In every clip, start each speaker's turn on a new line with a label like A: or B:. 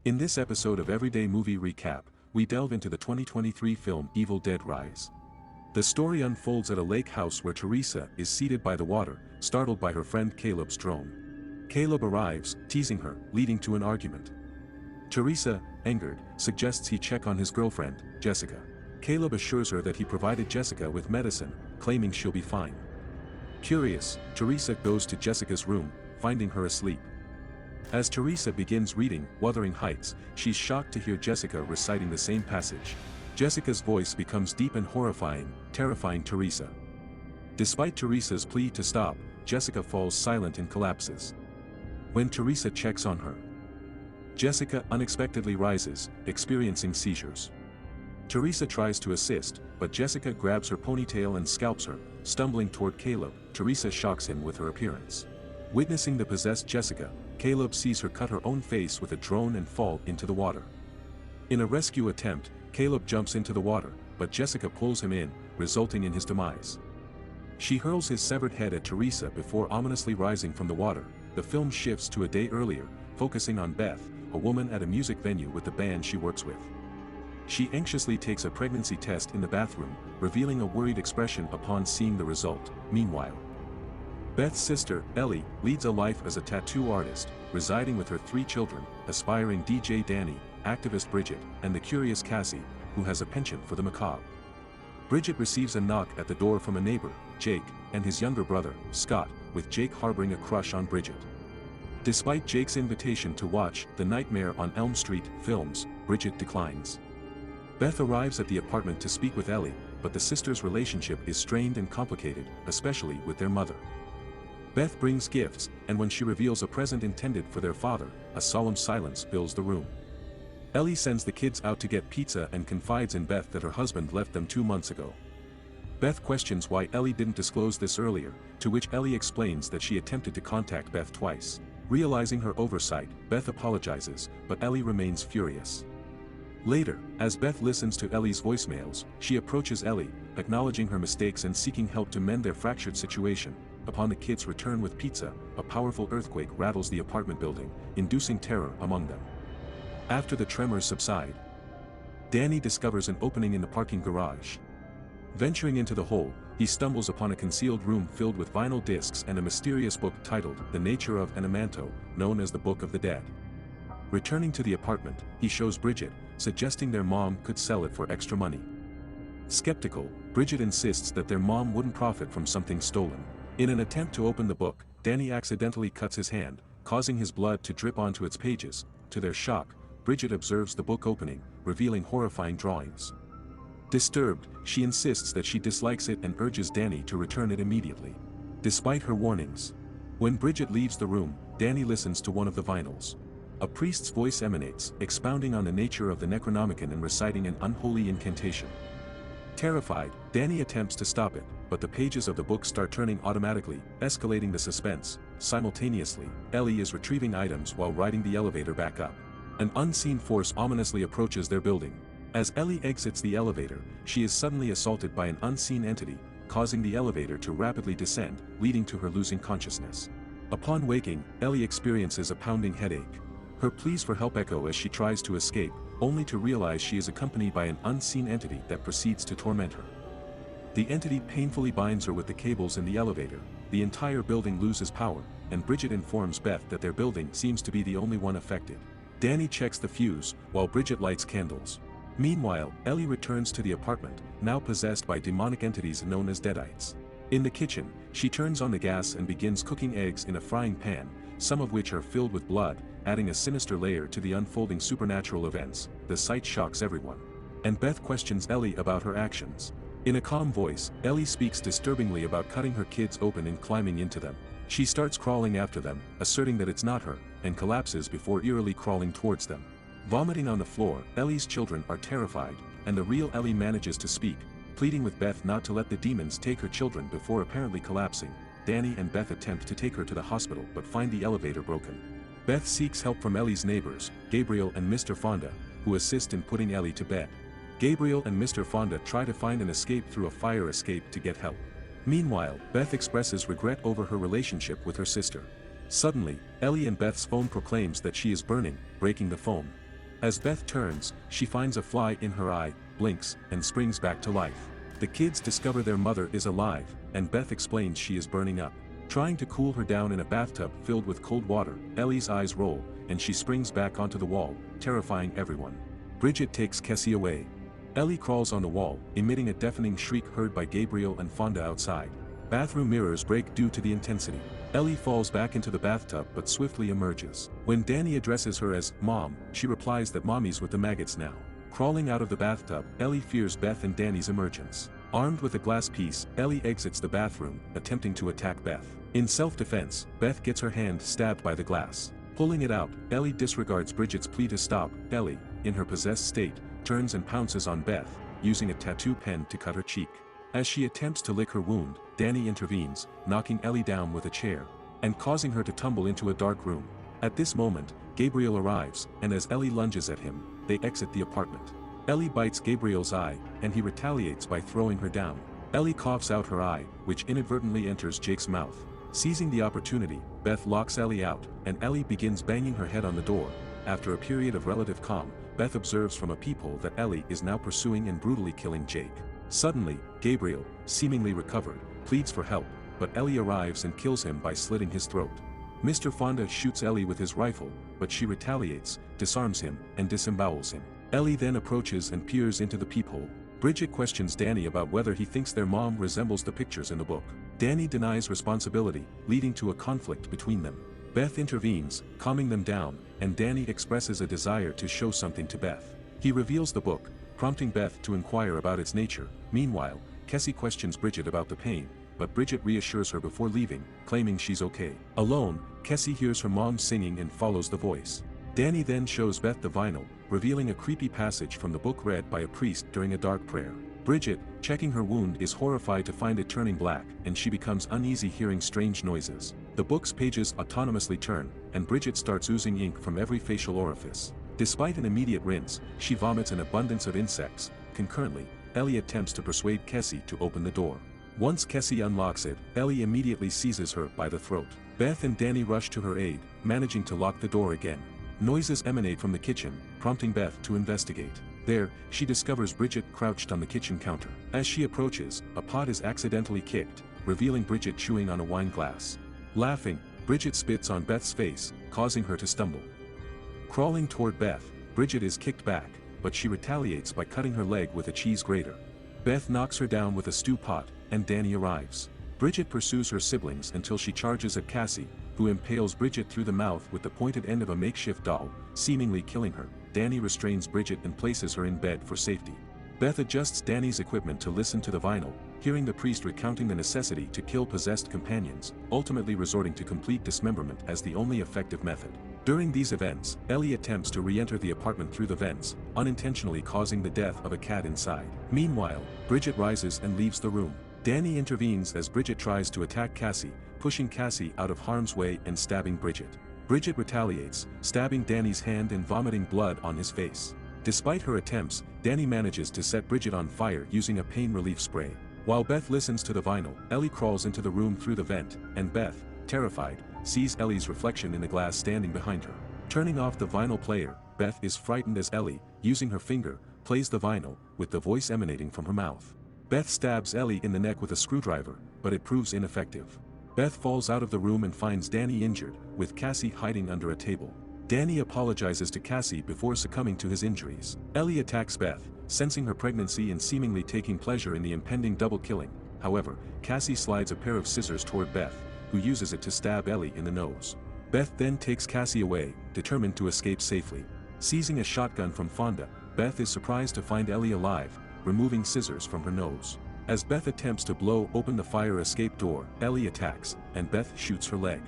A: In this episode of Everyday Movie Recap, we delve into the 2023 film Evil Dead Rise. The story unfolds at a lake house where Teresa is seated by the water, startled by her friend Caleb's drone. Caleb arrives, teasing her, leading to an argument. Teresa, angered, suggests he check on his girlfriend, Jessica. Caleb assures her that he provided Jessica with medicine, claiming she'll be fine. Curious, Teresa goes to Jessica's room, finding her asleep. As Teresa begins reading Wuthering Heights, she's shocked to hear Jessica reciting the same passage. Jessica's voice becomes deep and horrifying, terrifying Teresa. Despite Teresa's plea to stop, Jessica falls silent and collapses. When Teresa checks on her, Jessica unexpectedly rises, experiencing seizures. Teresa tries to assist, but Jessica grabs her ponytail and scalps her. Stumbling toward Caleb, Teresa shocks him with her appearance. Witnessing the possessed Jessica, Caleb sees her cut her own face with a drone and fall into the water. In a rescue attempt, Caleb jumps into the water, but Jessica pulls him in, resulting in his demise. She hurls his severed head at Teresa before ominously rising from the water. The film shifts to a day earlier, focusing on Beth, a woman at a music venue with the band she works with. She anxiously takes a pregnancy test in the bathroom, revealing a worried expression upon seeing the result. Meanwhile, Beth's sister, Ellie, leads a life as a tattoo artist, residing with her 3 children, aspiring DJ Danny, activist Bridget, and the curious Cassie, who has a penchant for the macabre. Bridget receives a knock at the door from a neighbor, Jake, and his younger brother, Scott, with Jake harboring a crush on Bridget. Despite Jake's invitation to watch The Nightmare on Elm Street films, Bridget declines. Beth arrives at the apartment to speak with Ellie, but the sisters' relationship is strained and complicated, especially with their mother. Beth brings gifts, and when she reveals a present intended for their father, a solemn silence fills the room. Ellie sends the kids out to get pizza and confides in Beth that her husband left them 2 months ago. Beth questions why Ellie didn't disclose this earlier, to which Ellie explains that she attempted to contact Beth twice. Realizing her oversight, Beth apologizes, but Ellie remains furious. Later, as Beth listens to Ellie's voicemails, she approaches Ellie, acknowledging her mistakes and seeking help to mend their fractured situation. Upon the kids' return with pizza, a powerful earthquake rattles the apartment building, inducing terror among them. After the tremors subside, Danny discovers an opening in the parking garage. Venturing into the hole, he stumbles upon a concealed room filled with vinyl discs and a mysterious book titled The Nature of an Memento, known as the Book of the Dead. Returning to the apartment, he shows Bridget, suggesting their mom could sell it for extra money. Skeptical, Bridget insists that their mom wouldn't profit from something stolen. In an attempt to open the book, Danny accidentally cuts his hand, causing his blood to drip onto its pages. To their shock, Bridget observes the book opening, revealing horrifying drawings. Disturbed, she insists that she dislikes it and urges Danny to return it immediately. Despite her warnings, when Bridget leaves the room, Danny listens to one of the vinyls. A priest's voice emanates, expounding on the nature of the Necronomicon and reciting an unholy incantation. Terrified, Danny attempts to stop it, but the pages of the book start turning automatically, escalating the suspense. Simultaneously, Ellie is retrieving items while riding the elevator back up. An unseen force ominously approaches their building. As Ellie exits the elevator, she is suddenly assaulted by an unseen entity, causing the elevator to rapidly descend, leading to her losing consciousness. Upon waking, Ellie experiences a pounding headache. Her pleas for help echo as she tries to escape, only to realize she is accompanied by an unseen entity that proceeds to torment her. The entity painfully binds her with the cables in the elevator. The entire building loses power, and Bridget informs Beth that their building seems to be the only one affected. Danny checks the fuse, while Bridget lights candles. Meanwhile, Ellie returns to the apartment, now possessed by demonic entities known as Deadites. In the kitchen, she turns on the gas and begins cooking eggs in a frying pan, some of which are filled with blood, adding a sinister layer to the unfolding supernatural events. The sight shocks everyone, and Beth questions Ellie about her actions. In a calm voice, Ellie speaks disturbingly about cutting her kids open and climbing into them. She starts crawling after them, asserting that it's not her, and collapses before eerily crawling towards them. Vomiting on the floor, Ellie's children are terrified, and the real Ellie manages to speak, pleading with Beth not to let the demons take her children before apparently collapsing. Danny and Beth attempt to take her to the hospital but find the elevator broken. Beth seeks help from Ellie's neighbors, Gabriel and Mr. Fonda, who assist in putting Ellie to bed. Gabriel and Mr. Fonda try to find an escape through a fire escape to get help. Meanwhile, Beth expresses regret over her relationship with her sister. Suddenly, Ellie and Beth's phone proclaims that she is burning, breaking the phone. As Beth turns, she finds a fly in her eye, blinks, and springs back to life. The kids discover their mother is alive, and Beth explains she is burning up. Trying to cool her down in a bathtub filled with cold water, Ellie's eyes roll, and she springs back onto the wall, terrifying everyone. Bridget takes Cassie away. Ellie crawls on the wall, emitting a deafening shriek heard by Gabriel and Fonda outside. Bathroom mirrors break due to the intensity. Ellie falls back into the bathtub but swiftly emerges. When Danny addresses her as Mom, she replies that Mommy's with the maggots now. Crawling out of the bathtub, Ellie fears Beth and Danny's emergence. Armed with a glass piece, Ellie exits the bathroom, attempting to attack Beth. In self-defense, Beth gets her hand stabbed by the glass. Pulling it out, Ellie disregards Bridget's plea to stop. Ellie, in her possessed state, turns and pounces on Beth, using a tattoo pen to cut her cheek. As she attempts to lick her wound, Danny intervenes, knocking Ellie down with a chair, and causing her to tumble into a dark room. At this moment, Gabriel arrives, and as Ellie lunges at him, they exit the apartment. Ellie bites Gabriel's eye, and he retaliates by throwing her down. Ellie coughs out her eye, which inadvertently enters Jake's mouth. Seizing the opportunity, Beth locks Ellie out, and Ellie begins banging her head on the door. After a period of relative calm, Beth observes from a peephole that Ellie is now pursuing and brutally killing Jake. Suddenly, Gabriel, seemingly recovered, pleads for help, but Ellie arrives and kills him by slitting his throat. Mr. Fonda shoots Ellie with his rifle, but she retaliates, disarms him, and disembowels him. Ellie then approaches and peers into the peephole. Bridget questions Danny about whether he thinks their mom resembles the pictures in the book. Danny denies responsibility, leading to a conflict between them. Beth intervenes, calming them down, and Danny expresses a desire to show something to Beth. He reveals the book, prompting Beth to inquire about its nature. Meanwhile, Cassie questions Bridget about the pain, but Bridget reassures her before leaving, claiming she's okay. Alone, Cassie hears her mom singing and follows the voice. Danny then shows Beth the vinyl, revealing a creepy passage from the book read by a priest during a dark prayer. Bridget, checking her wound, is horrified to find it turning black, and she becomes uneasy hearing strange noises. The book's pages autonomously turn, and Bridget starts oozing ink from every facial orifice. Despite an immediate rinse, she vomits an abundance of insects. Concurrently, Ellie attempts to persuade Cassie to open the door. Once Cassie unlocks it, Ellie immediately seizes her by the throat. Beth and Danny rush to her aid, managing to lock the door again. Noises emanate from the kitchen, prompting Beth to investigate. There, she discovers Bridget crouched on the kitchen counter. As she approaches, a pot is accidentally kicked, revealing Bridget chewing on a wine glass. Laughing, Bridget spits on Beth's face, causing her to stumble. Crawling toward Beth, Bridget is kicked back, but she retaliates by cutting her leg with a cheese grater. Beth knocks her down with a stew pot, and Danny arrives. Bridget pursues her siblings until she charges at Cassie, who impales Bridget through the mouth with the pointed end of a makeshift doll, seemingly killing her. Danny restrains Bridget and places her in bed for safety. Beth adjusts Danny's equipment to listen to the vinyl, hearing the priest recounting the necessity to kill possessed companions, ultimately resorting to complete dismemberment as the only effective method. During these events, Ellie attempts to re-enter the apartment through the vents, unintentionally causing the death of a cat inside. Meanwhile, Bridget rises and leaves the room. Danny intervenes as Bridget tries to attack Cassie, pushing Cassie out of harm's way and stabbing Bridget. Bridget retaliates, stabbing Danny's hand and vomiting blood on his face. Despite her attempts, Danny manages to set Bridget on fire using a pain relief spray. While Beth listens to the vinyl, Ellie crawls into the room through the vent, and Beth, terrified, sees Ellie's reflection in the glass standing behind her. Turning off the vinyl player, Beth is frightened as Ellie, using her finger, plays the vinyl, with the voice emanating from her mouth. Beth stabs Ellie in the neck with a screwdriver, but it proves ineffective. Beth falls out of the room and finds Danny injured, with Cassie hiding under a table. Danny apologizes to Cassie before succumbing to his injuries. Ellie attacks Beth, sensing her pregnancy and seemingly taking pleasure in the impending double killing. However, Cassie slides a pair of scissors toward Beth, who uses it to stab Ellie in the nose. Beth then takes Cassie away, determined to escape safely. Seizing a shotgun from Fonda, Beth is surprised to find Ellie alive, removing scissors from her nose. As Beth attempts to blow open the fire escape door, Ellie attacks, and Beth shoots her leg.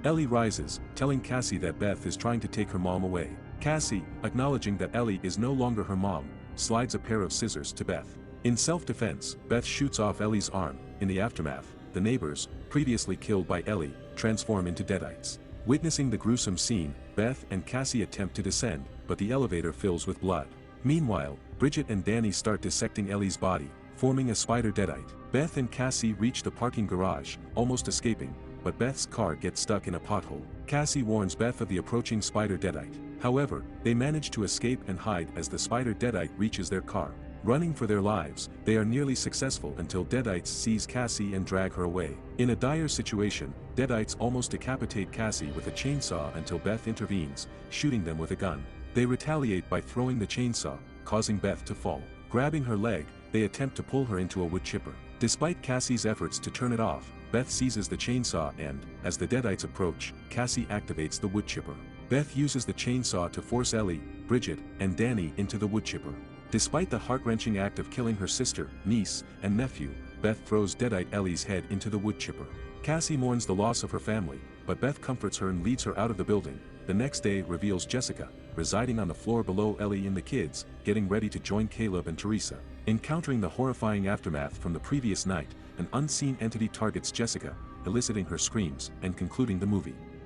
A: Ellie rises, telling Cassie that Beth is trying to take her mom away. Cassie, acknowledging that Ellie is no longer her mom, slides a pair of scissors to Beth. In self-defense, Beth shoots off Ellie's arm. In the aftermath, the neighbors, previously killed by Ellie, transform into deadites. Witnessing the gruesome scene, Beth and Cassie attempt to descend, but the elevator fills with blood. Meanwhile, Bridget and Danny start dissecting Ellie's body, forming a spider deadite. Beth and Cassie reach the parking garage, almost escaping, but Beth's car gets stuck in a pothole. Cassie warns Beth of the approaching spider deadite. However, they manage to escape and hide as the spider Deadite reaches their car. Running for their lives, they are nearly successful until Deadites seize Cassie and drag her away. In a dire situation, Deadites almost decapitate Cassie with a chainsaw until Beth intervenes, shooting them with a gun. They retaliate by throwing the chainsaw, causing Beth to fall. Grabbing her leg, they attempt to pull her into a wood chipper. Despite Cassie's efforts to turn it off, Beth seizes the chainsaw and, as the Deadites approach, Cassie activates the wood chipper. Beth uses the chainsaw to force Ellie, Bridget, and Danny into the wood chipper. Despite the heart-wrenching act of killing her sister, niece, and nephew, Beth throws Deadite Ellie's head into the wood chipper. Cassie mourns the loss of her family, but Beth comforts her and leads her out of the building. The next day reveals Jessica, residing on the floor below Ellie and the kids, getting ready to join Caleb and Teresa. Encountering the horrifying aftermath from the previous night, an unseen entity targets Jessica, eliciting her screams and concluding the movie.